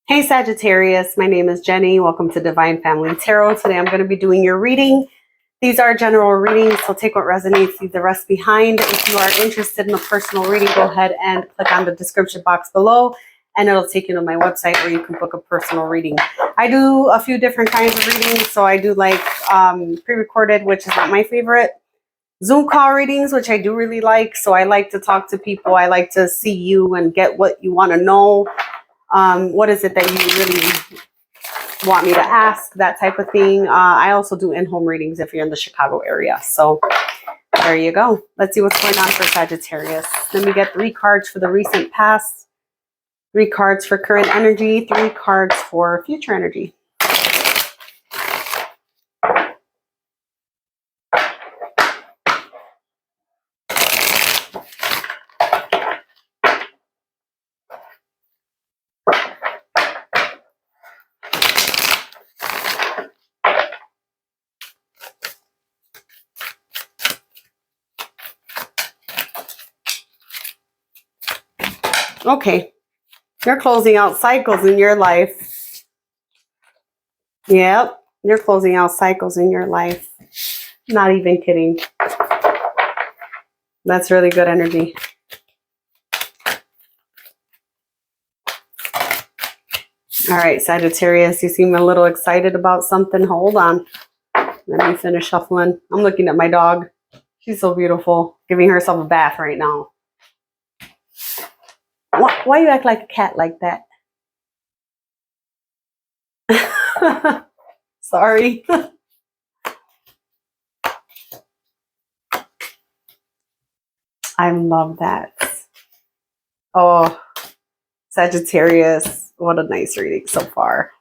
Hey Sagittarius, my name is Jenny. Welcome to Divine Family Tarot. Today I'm going to be doing your reading. These are general readings, so take what resonates, leave the rest behind. If you are interested in a personal reading, go ahead and click on the description box below and it'll take you to my website where you can book a personal reading. I do a few different kinds of readings, so I do like pre-recorded, which is not my favorite. Zoom call readings, which I do really like. So I like to talk to people. I like to see you and get what you want to know. What is it that you really want me to ask, that type of thing. I also do in-home readings if you're in the Chicago area. So there you go. Let's see what's going on for Sagittarius. Let me get 3 cards for the recent past, 3 cards for current energy, 3 cards for future energy. Okay, you're closing out cycles in your life. Yep, you're closing out cycles in your life. Not even kidding. That's really good energy. All right, Sagittarius, you seem a little excited about something. Hold on. Let me finish shuffling. I'm looking at my dog. She's so beautiful. Giving herself a bath right now. Why you act like a cat like that? Sorry. I love that. Oh, Sagittarius, what a nice reading so far.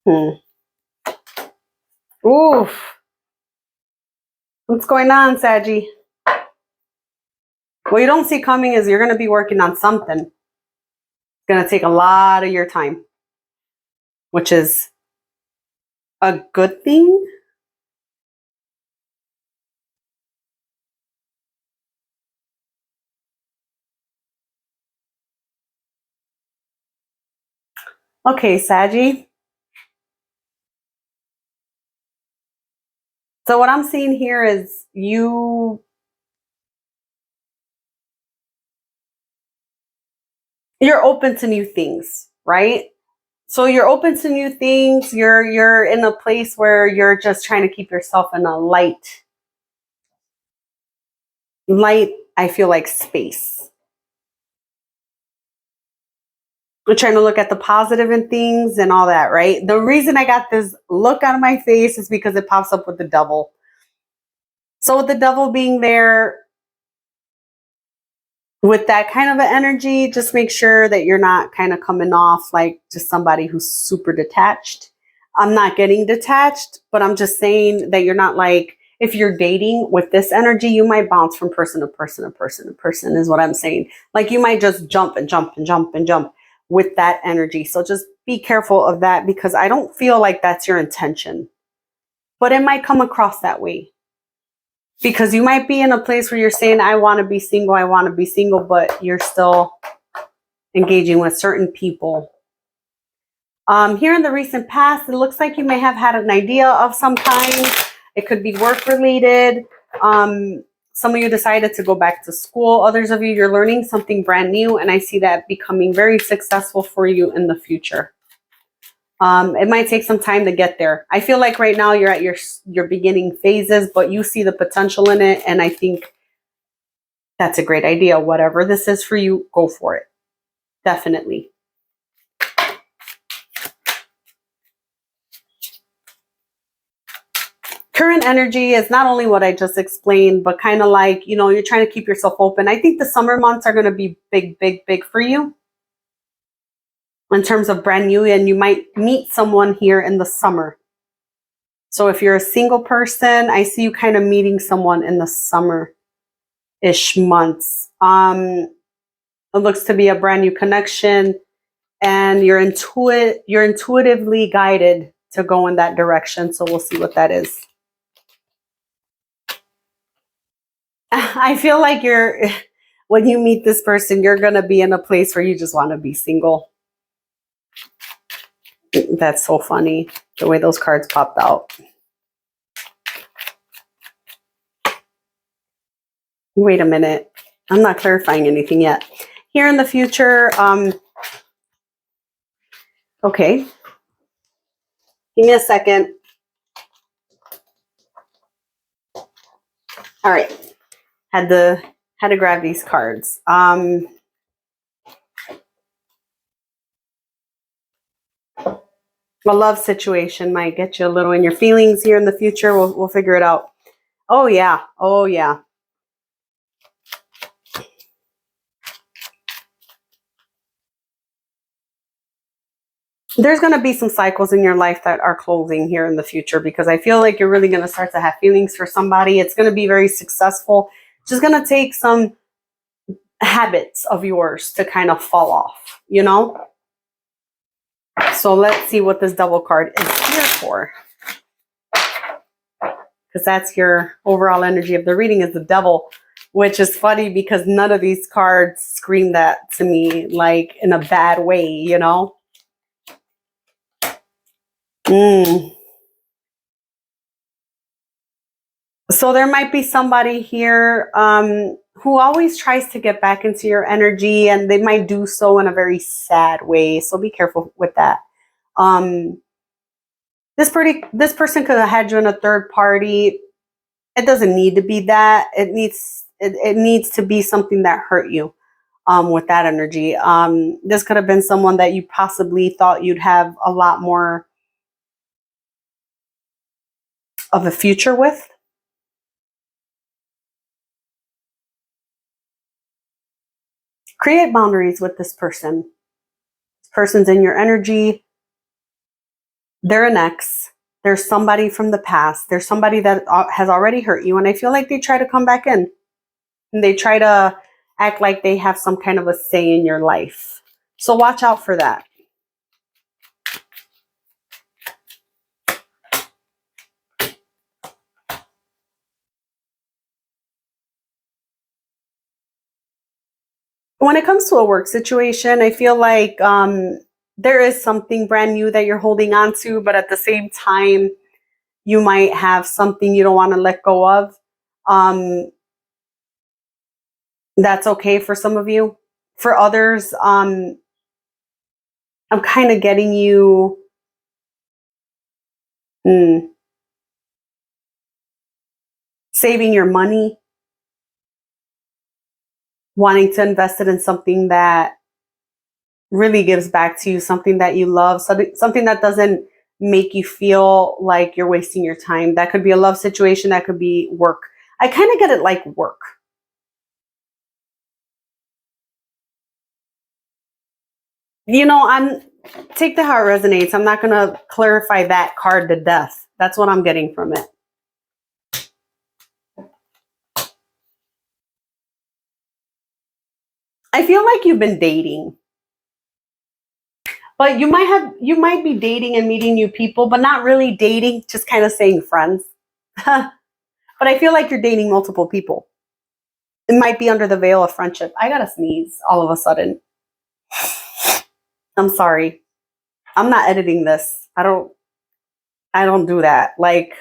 Oof. What's going on, Saggy? What you don't see coming is you're going to be working on something. It's going to take a lot of your time, which is a good thing. Okay, Saggy. So what I'm seeing here is you're open to new things, right? So you're open to new things. You're in a place where you're just trying to keep yourself in a light, I feel like, space. We're trying to look at the positive in things and all that, right? The reason I got this look on my face is because it pops up with the devil. So with the devil being there, with that kind of an energy, just make sure that you're not kind of coming off like just somebody who's super detached. I'm not getting detached, but I'm just saying that you're not like, if you're dating with this energy, you might bounce from person to person to person to person is what I'm saying. Like you might just jump and jump and jump and jump with that energy. So just be careful of that because I don't feel like that's your intention, but it might come across that way. Because you might be in a place where you're saying, I want to be single, but you're still engaging with certain people. Here in the recent past, it looks like you may have had an idea of some kind. It could be work related. Some of you decided to go back to school. Others of you, you're learning something brand new. And I see that becoming very successful for you in the future. It might take some time to get there. I feel like right now you're at your beginning phases, but you see the potential in it. And I think that's a great idea. Whatever this is for you, go for it. Definitely. Current energy is not only what I just explained, but kind of like, you're trying to keep yourself open. I think the summer months are going to be big, big, big for you in terms of brand new, and you might meet someone here in the summer. So if you're a single person, I see you kind of meeting someone in the summer-ish months. It looks to be a brand new connection, and you're intuitively guided to go in that direction. So we'll see what that is. I feel like when you meet this person, you're going to be in a place where you just want to be single. That's so funny, the way those cards popped out. Wait a minute. I'm not clarifying anything yet. Here in the future, okay. Give me a second. All right. Had to grab these cards. A love situation might get you a little in your feelings here in the future. We'll figure it out. Oh yeah. Oh yeah. There's going to be some cycles in your life that are closing here in the future, because I feel like you're really going to start to have feelings for somebody. It's going to be very successful. It's just going to take some habits of yours to kind of fall off, you know? So let's see what this Devil card is here for. Because that's your overall energy of the reading, is the Devil, which is funny because none of these cards scream that to me, like in a bad way, you know? So there might be somebody here who always tries to get back into your energy, and they might do so in a very sad way. So be careful with that. This person could have had you in a third party. It doesn't need to be that. It needs to be something that hurt you with that energy. This could have been someone that you possibly thought you'd have a lot more of a future with. Create boundaries with this person. This person's in your energy. They're an ex. There's somebody from the past. There's somebody that has already hurt you. And I feel like they try to come back in. And they try to act like they have some kind of a say in your life. So watch out for that. When it comes to a work situation, I feel like there is something brand new that you're holding on to, but at the same time, you might have something you don't want to let go of. That's okay for some of you. For others, I'm kind of getting you saving your money, wanting to invest it in something that really gives back to you, something that you love, something that doesn't make you feel like you're wasting your time. That could be a love situation. That could be work. I kind of get it like work. You know, take that how it resonates. I'm not going to clarify that card to death. That's what I'm getting from it. I feel like you've been dating. But you might be dating and meeting new people, but not really dating, just kind of saying friends. But I feel like you're dating multiple people. It might be under the veil of friendship. I gotta sneeze all of a sudden. I'm sorry. I'm not editing this. I don't do that. Like,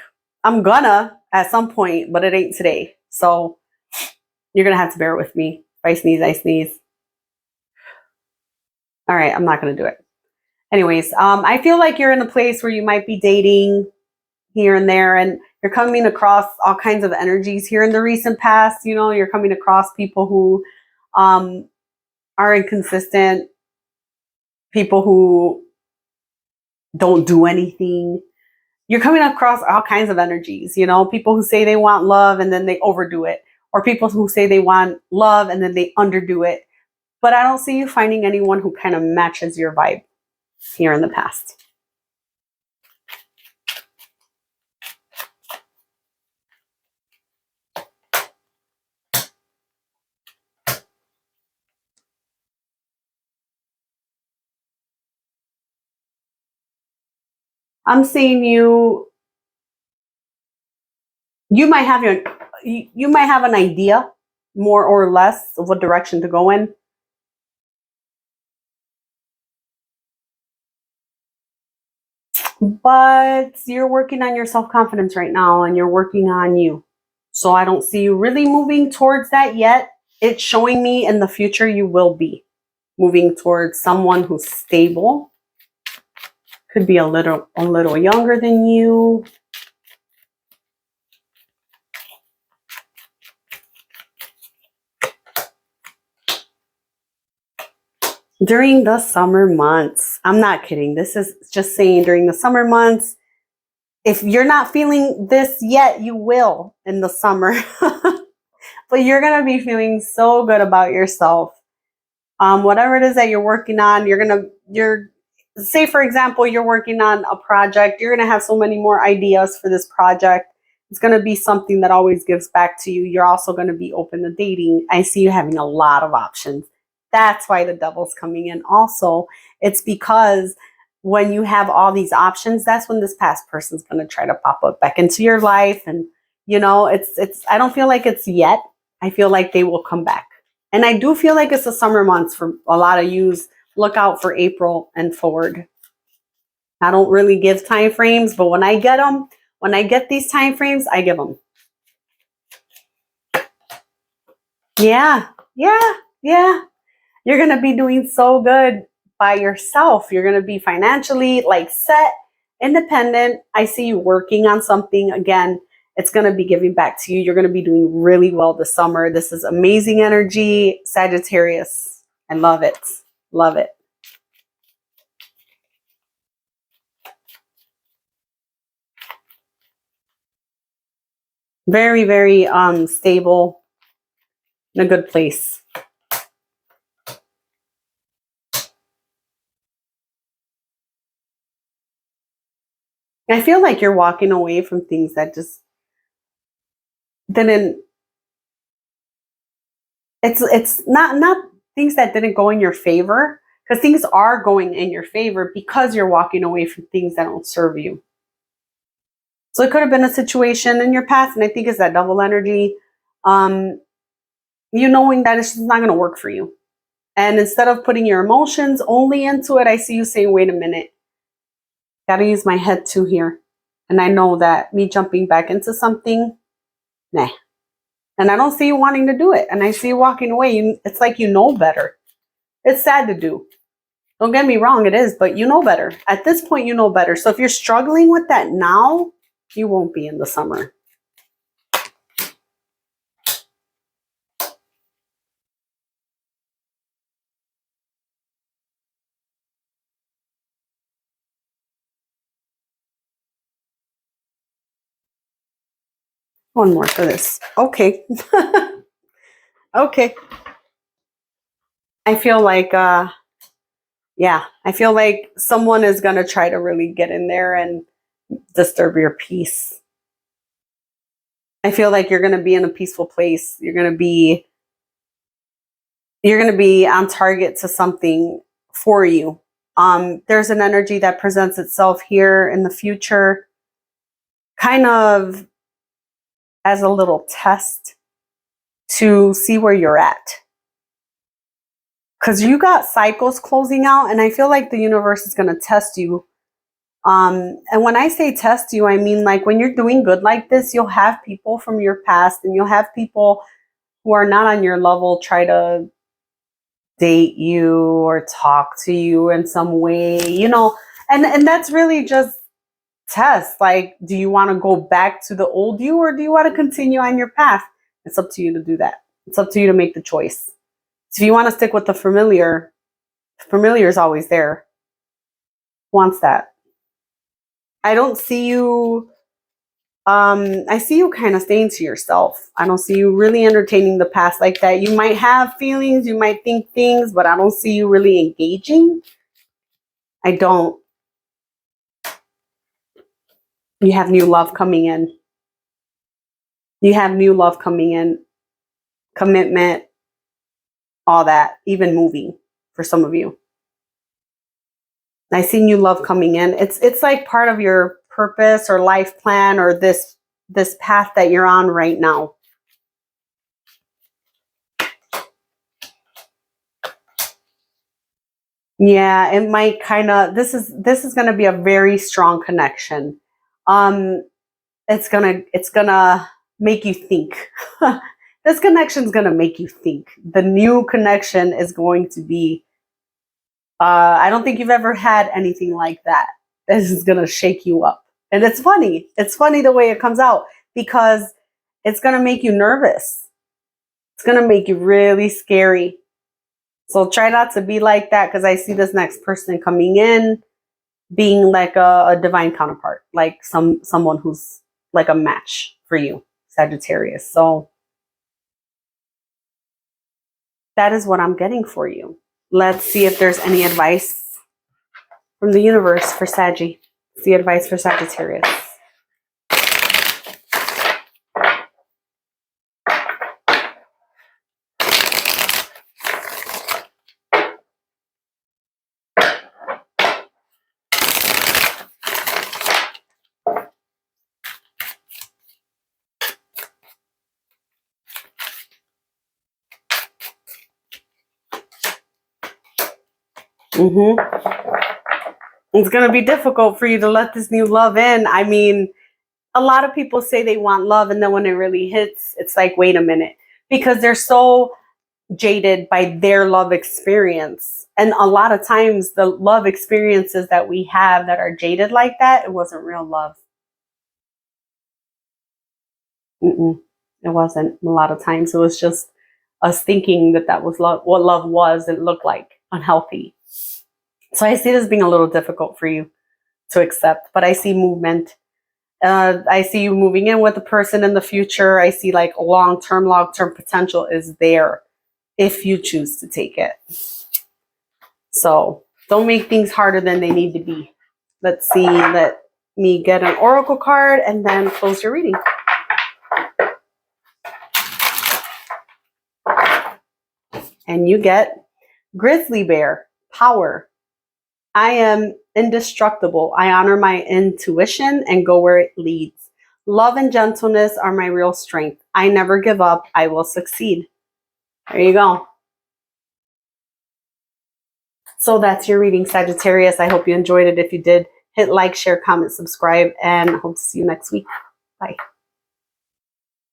I'm gonna at some point, but it ain't today. So you're gonna have to bear with me. If I sneeze, I sneeze. All right, I'm not gonna do it. Anyways, I feel like you're in a place where you might be dating here and there, and you're coming across all kinds of energies here in the recent past. You know, you're coming across people who are inconsistent, people who don't do anything. You're coming across all kinds of energies, you know, people who say they want love and then they overdo it, or people who say they want love and then they underdo it. But I don't see you finding anyone who kind of matches your vibe here in the past. I'm seeing you might have you might have an idea, more or less, of what direction to go in. But you're working on your self-confidence right now, and you're working on you. So I don't see you really moving towards that yet. It's showing me in the future you will be moving towards someone who's stable. Could be a little younger than you. During the summer months. I'm not kidding. This is just saying during the summer months. If you're not feeling this yet, you will in the summer. But you're going to be feeling so good about yourself. Whatever it is that you're working on, say, for example, you're working on a project. You're going to have so many more ideas for this project. It's going to be something that always gives back to you. You're also going to be open to dating. I see you having a lot of options. That's why the devil's coming in. Also, it's because when you have all these options, that's when this past person's going to try to pop up back into your life. And, I don't feel like it's yet. I feel like they will come back. And I do feel like it's the summer months for a lot of yous. Look out for April and forward. I don't really give time frames, but when I get these time frames, I give them. Yeah. You're going to be doing so good by yourself. You're going to be financially set, independent. I see you working on something. Again, it's going to be giving back to you. You're going to be doing really well this summer. This is amazing energy, Sagittarius. I love it. Love it. Very, very stable, in a good place. I feel like you're walking away from things that just didn't. It's not things that didn't go in your favor, because things are going in your favor because you're walking away from things that don't serve you. So it could have been a situation in your past, and I think it's that double energy. You knowing that it's just not going to work for you. And instead of putting your emotions only into it, I see you saying, wait a minute, got to use my head too here. And I know that me jumping back into something, nah. And I don't see you wanting to do it. And I see you walking away. It's like you know better. It's sad to do. Don't get me wrong, it is, but you know better. At this point, you know better. So if you're struggling with that now, you won't be in the summer. One more for this. Okay. Okay. I feel like, I feel like someone is going to try to really get in there and disturb your peace. I feel like you're going to be in a peaceful place. You're going to be on target to something for you. There's an energy that presents itself here in the future, kind of as a little test to see where you're at. Because you got cycles closing out, and I feel like the universe is going to test you. And when I say test you, I mean like when you're doing good like this, you'll have people from your past, and you'll have people who are not on your level try to date you or talk to you in some way, and that's really just test. Like, do you want to go back to the old you, or do you want to continue on your path? It's up to you to do that. It's up to you to make the choice. So if you want to stick with the familiar is always there. Who wants that? I don't see you. I see you kind of staying to yourself. I don't see you really entertaining the past like that. You might have feelings, you might think things, but I don't see you really engaging. I don't. You have new love coming in. You have new love coming in. Commitment, all that, even moving for some of you. I see new love coming in. It's like part of your purpose or life plan, or this path that you're on right now. Yeah, it might kind of, this is going to be a very strong connection. It's gonna make you think. This connection's gonna make you think. The new connection is going to be, I don't think you've ever had anything like that. This is gonna shake you up. And it's funny. It's funny the way it comes out because it's gonna make you nervous. It's gonna make you really scary. So try not to be like that, because I see this next person coming in being like a divine counterpart, like someone who's like a match for you, Sagittarius. So that is what I'm getting for you. Let's see if there's any advice from the universe for Saggy. The advice for Sagittarius. It's going to be difficult for you to let this new love in. I mean, a lot of people say they want love, and then when it really hits, it's like, wait a minute, because they're so jaded by their love experience. And a lot of times the love experiences that we have that are jaded like that, it wasn't real love. It wasn't. A lot of times it was just us thinking that that was love, what love was and looked like, unhealthy. So I see this being a little difficult for you to accept, but I see movement. I see you moving in with a person in the future. I see like long-term potential is there if you choose to take it. So don't make things harder than they need to be. Let's see. Let me get an oracle card and then close your reading. And you get Grizzly Bear, Power. I am indestructible. I honor my intuition and go where it leads. Love and gentleness are my real strength. I never give up. I will succeed. There you go. So that's your reading, Sagittarius. I hope you enjoyed it. If you did, hit like, share, comment, subscribe, and hope to see you next week. Bye.